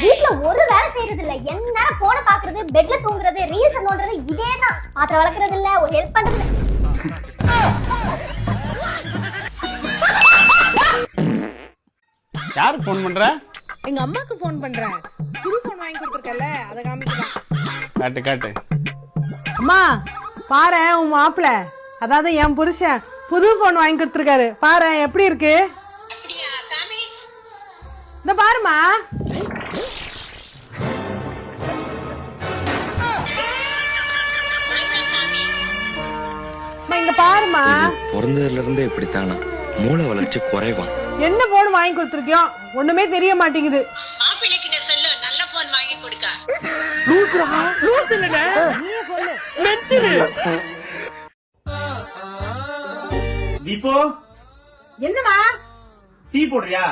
வீட்ல ஒரு வேலை செய்யறது இல்ல, என்ன போனை பாக்குறது, பெட்ல தூங்குறது, ரீல்ஸ் நோண்டுறது, இதேதான். பாத்திரம் வளர்க்கறது இல்ல, ஒரு ஹெல்ப் பண்றது. யாருக்கு போன் பண்ற? எங்க அம்மாக்கு போன் பண்றேன். புது போன் வாங்கி கொடுத்துருக்கல, அத காமிக்கலாம். காட்டு காட்டு. அம்மா பாரு, உன் மாப்பிள்ள, அதாவது என் புருஷன் புது போன் வாங்கி கொடுத்துருக்காரு. பாரு எப்படி இருக்கு. இந்த பாருமா. இங்க பாருமா. பிறந்ததுல இருந்தே இப்படித்தானா, மூளை வளர்ச்சி குறைவான். என்ன போன் வாங்கி கொடுத்துருக்கியோம், ஒண்ணுமே தெரிய மாட்டேங்குது. மாப்பிள்ளைகிட்ட சொல்லு, நல்ல போன் வாங்கி கொடுக்க. தீபோ, என்னமா டீ போடுறியா?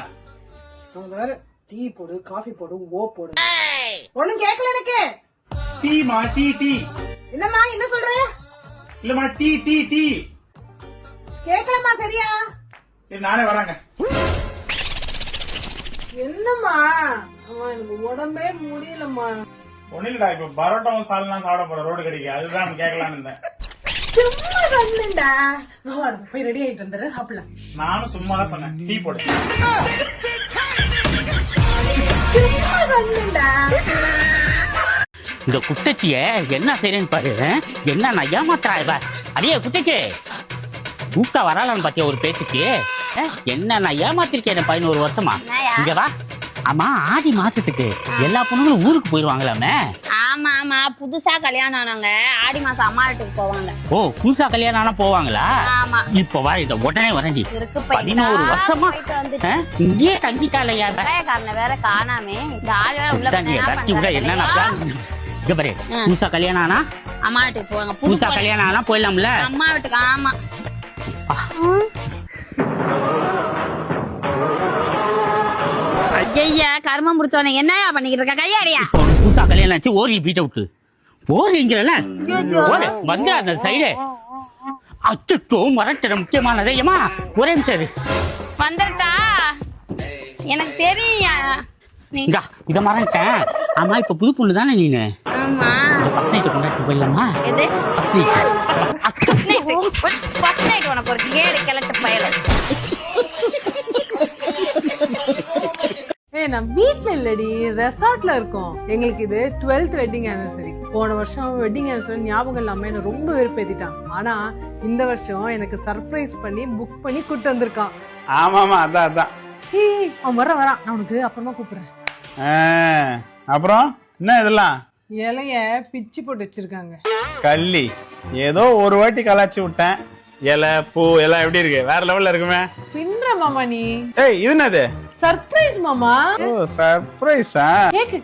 வேற டீ போடு, காஃபி போடு, ஓ போடு. ஒண்ணும் கேட்கல எனக்கு. டீமா? Tea tea. என்னம்மா என்ன சொல்ற? இல்லம்மா, டீ டீ டீ. கேட்கலமா சரியா? நானே வராங்க. என்னம்மா? அம்மா எனக்கு உடம்பே முடியலம்மா. ஒண்ணு இல்லடா, இப்ப பரோட்டாவும் சால்னா சாப்பிட போற ரோடு கிடைக்கு, அதுதான் கேட்கலான்னு இருந்தேன். சும்மா சொன்னேன்டா. போய் ரெடி ஆயிட்டு வந்துடுறேன், சாப்பிடலாம். நானும் சும்மா தான் சொன்னேன், டீ போடு. சும்மா சொன்னேன்டா. இந்த குட்டச்சிய என்ன செய்யறேன்னு பாரு. என்ன நான் ஏமாத்துறா இவ. அடியே குட்டச்சி, கூப்பிட்டா வராளான்னு பாத்தியா ஒரு பேச்சுக்கு? என்ன நான் ஏமாத்திருக்கேன் 11 வருஷமா. இங்க வா. ஆமா, ஆடி மாசத்துக்கு எல்லா பொண்ணுங்களும் ஊருக்கு போயிருவாங்களாமே. ஆமா ஆமா, புதுசா கல்யாணம் ஆனவங்க ஆடி மாசம் அம்மா வீட்டுக்கு போவாங்க. ஓ, புதுசா கல்யாணம் ஆனா போவாங்களா? ஆமா. இப்ப வா, இத உடனே வரண்டி. 11 வருஷமா இங்கே தங்கிட்டாலையா? காரணம் வேற காணாமே. இந்த ஆள் வேற உள்ள இங்க பாரு, புதுசா கல்யாணம் ஆனா அம்மா வீட்டுக்கு போவாங்க. புதுசா கல்யாணம் ஆனா போயிடலாம்ல அம்மா வீட்டுக்கு. ஆமா. ஐயா, கர்மம் முடிச்சவன என்னயா பண்ணிக்கிட்டு இருக்க? கையாடியா? புதுசா கல்யாணம் ஆச்சு, ஓரி வீட்டை விட்டு ஓரிங்கிறல வந்து அந்த சைடு. அச்சோ, மறக்கிற முக்கியமானது. ஏமா ஒரே நிமிஷம் வந்துட்டா எனக்கு தெரியும். இத மறந்துட்டேன். ஆமா, இப்ப புது பொண்ணு தானே நீனு? ஆமா. ஃபர்ஸ்ட் நைட் கொண்டாடி போயிடலாமா? எது ஃபர்ஸ்ட் நைட்? உனக்கு ஒரு கேடு கிளட்டு பயல. நான் வீட்ல இல்லடி, ரெசார்ட்ல இருக்கோம். எங்களுக்கு இது 12th வெட்டிங் ஆனிவர்சரி. போன வருஷம் வெட்டிங் ஆனிவர்சரி ஞாபகம் இல்லாம என்ன ரொம்ப வெறுப்பேத்திட்டான். ஆனா இந்த வருஷம் எனக்கு சர்ப்ரைஸ் பண்ணி புக் பண்ணி கூட்டு வந்திருக்கான். ஆமாமா, அதான் அதான். அவன் வரான், நான் உனக்கு அப்புறமா கூப்பிடுறேன். அப்புறம் என்ன இதெல்லாம்? இலைய பிச்சு போட்டு வச்சிருக்காங்க. கள்ளி, ஏதோ ஒரு வாட்டி கலாச்சி விட்டேன். இலை பூ எல்லாம் எப்படி இருக்கு? வேற லெவல்ல இருக்குமே. பின்ற மாமா நீ. ஏய், இது என்னது? சர்ப்ரைஸ் மாமா. ஓ, சர்ப்ரைஸா?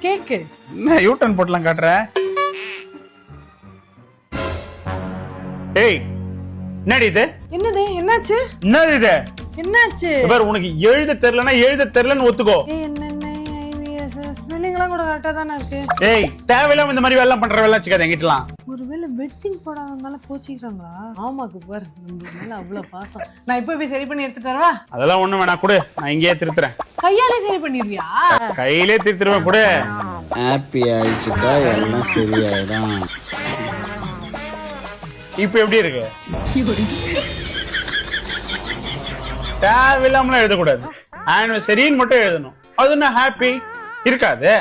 கேக்கு. என்ன யூட்டன் போட்டலாம் காட்டுற? ஏய், என்னடி இது? என்னது? என்னாச்சு? என்னது இது? என்னாச்சு? பாரு, உனக்கு எழுத தெரியலனா எழுத தெரியலன்னு ஒத்துக்கோ. ஸ்பெல்லிங்லாம் கூட கரெக்டா தானே இருக்கு. ஏய், தேவையில்லாம இந்த மாதிரி வேலை பண்ற வேலை வச்சுக்காத எங்கிட்டலாம். ஒருவேளை வெட்டிங் போடாதனால கோச்சிக்கிறாங்களா? ஆமாக்கு பாரு, நம்ம மேல அவ்வளவு பாசம். நான் இப்ப போய் சரி பண்ணி எடுத்துட்டு வரவா? அதெல்லாம் ஒண்ணு வேணாம், கொடு, நான் இங்கேயே திருத்துறேன். கையாலே சரி பண்ணிருவியா? கையிலே திருத்துருவேன், கொடு. ஹாப்பி ஆயிடுச்சுட்டா எல்லாம் சரியாயிடும். இப்ப எப்படி இருக்கு? தேவையில்லாமலாம் எழுதக்கூடாது, ஆனிவர்சரின்னு மட்டும் எழுதணும். அது என்ன ஹாப்பி இருக்காது?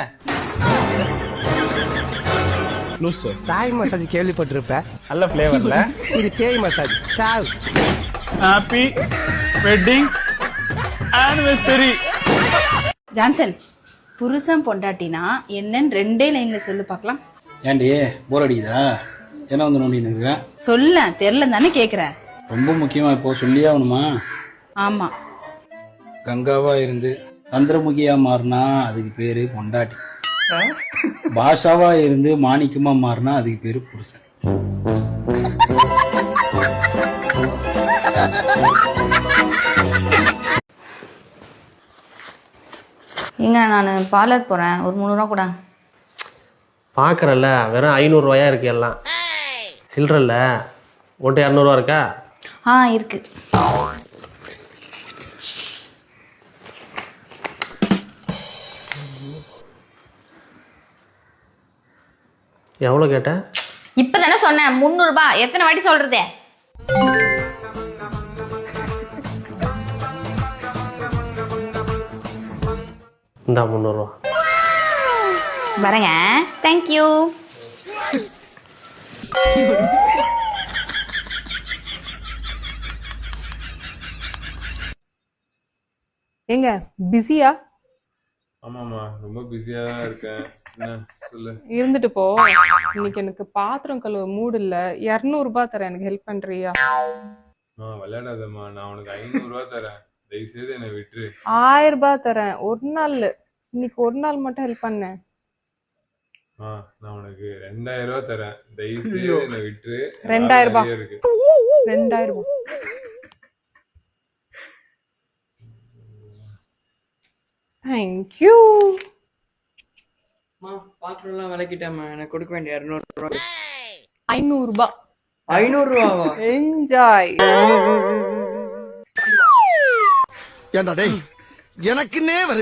தாய் மசாஜ் கேள்விப்பட்டிருப்ப, நல்ல பிளேவர்ல. இது பேய் மசாஜ். சாவ். Happy wedding anniversary. ஜான்சன், புருஷன் பொண்டாட்டினா என்னன்னு 2 லைன்ல சொல்லு பார்க்கலாம். ஏன்டி போர் அடிக்குதா? என்ன வந்து நோண்டின்னு இருக்கேன்? சொல்ல தெரியல தானே கேக்குறேன். ரொம்ப முக்கியமா இப்போ சொல்லியே ஆகணுமா? ஆமா. கங்காவா இருந்து சந்திரமுகியா மாறினா அதுக்கு பேரு பொண்டாட்டி. பாஷாவா இருந்து மாணிக்கமா மாறினா அதுக்கு பேரு புருஷன். ஏங்க, நான் பார்லர் போறேன், ஒரு 300 ரூபா கூட. பார்க்குறல்ல, வெறும் 500 ரூபாயா இருக்கு எல்லாம். சில்லறல்ல, ஒன்ட்டு 200 ரூபா இருக்கா? இருக்கு. எவ்வளோ கேட்ட? இப்பதானே சொன்னேன் 300 ரூபாய். எத்தனை வாட்டி சொல்றது? இந்தா 300 ரூபா. வரேங்க. தேங்க்யூ. ஏங்க பிஸியா? ஆமாம்மா, ரொம்ப பிஸியா தான் இருக்கேன். என்ன சொல்லு. இருந்துட்டு போ. இன்னைக்கு எனக்கு பாத்திரம் கழுவ மூடு இல்ல. 200 ரூபாய் தரேன், எனக்கு ஹெல்ப் பண்றியா? விளையாடாதம்மா, நான் உனக்கு 500 ரூபா தரேன். தயவு செய்து என்னை விட்டுரு. 1000 ரூபாய் தரேன், ஒரு நாள். இன்னைக்கு ஒரு நாள் மட்டும் ஹெல்ப் பண்ணேன். நான் உனக்கு 2000 ரூபா தரேன். தயவு செய்து என்னை விட்டுரு. 2000 ரூபாய் நிறைய இருக்கு. 2000 ரூபாய். தேங்க்யூ. பாத்திரம் எல்லாம் விளக்கிட்டேம்மா, எனக்கு கொடுக்க வேண்டிய 200 ரூபா. 500 ரூபாய். 500 ரூபாவா? என்ஜாய். ஏண்டா டேய், எனக்குன்னே வருவீங்க.